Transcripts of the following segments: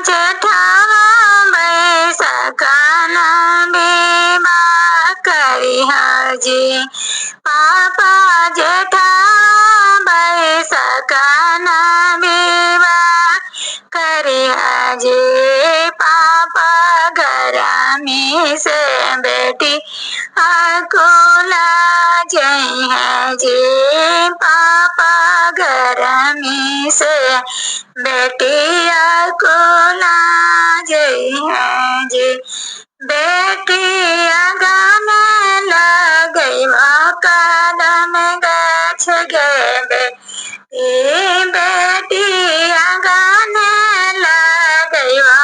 जेठावा बैसकन विवाह करिहा जी। पापा जेठावा बैसकन विवाह करिहा जी। पापा घरामी से बेटी अकुला जइहा जी। पापा घरामी से बेटी अकुला जइहा जी। बेटी गाने लगइबा कदम गाछ गे बेटी। बेटी गाने लगइबा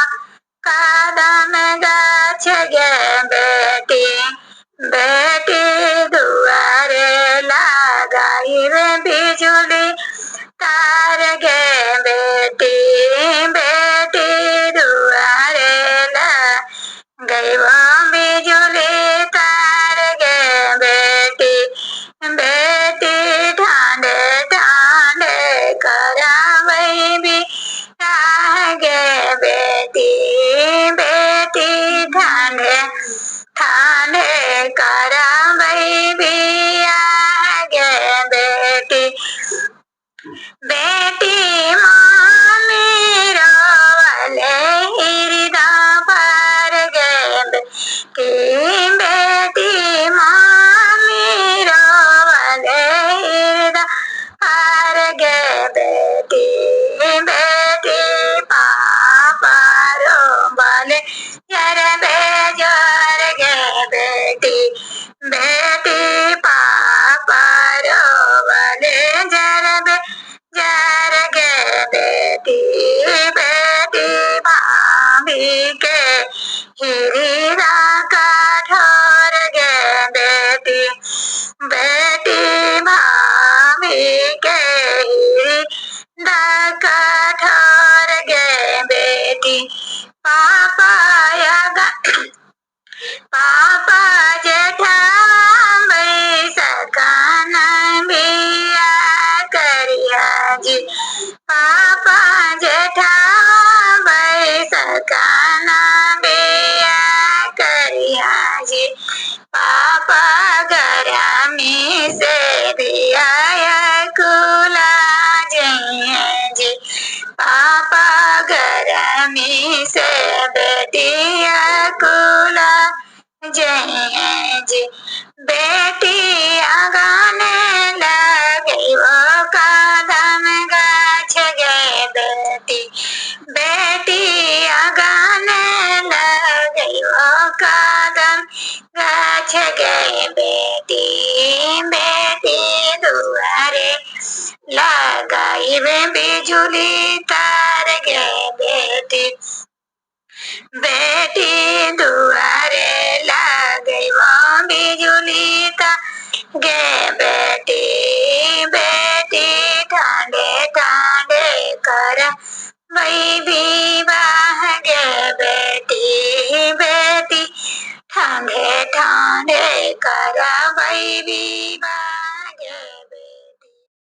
कदम गाछ गे बेटी। बेटी दुआरे लगाइबे बिजुली तार गे बेटी। बेटी दुआरे लगाइबा बिजुली तार गे बेटी। बेटी ठाणे ठाणे करावई बियाह गे बेटी। बेटी ठाणे ठाणे करावई बियाह गे बेटी। बेटी मामी रोवले हिरदा पर गे बेटी। बेटी मामी रोवले हिरदा पर गे बेटी। बेटी पापा रोवले जर बेजोर गे बेटी। बेटी पापा रोवले जर बेजोर गे बेटी। बेटी भाभी के हिरीरा कठोर गे बेटी। बेटी भाभी के हिरीरा कठोर गे बेटी। पापा पापा जेठावा बैसकन बियाह करिहा जी। पापा जेठावा बैसकन बियाह करिहा जी। पापा घरामी से बियाह कुला जइहा जी। पापा घरामी से बेटिया कुला जइहा जी। बेटी गाने लगइबो कदम गाछ गे बेटी। बेटी गाने लगइबो कदम गाछ गे बेटी। बेटी दुआरे लगाइबे बिजुली तार गे बेटी। बेटी दुआरे लगइबो बिजुली तार गे बेटी। बेटी ठाणे ठाणे करवई विवाह गे बेटी। बेटी ठाणे ठाणे करवई विवाह।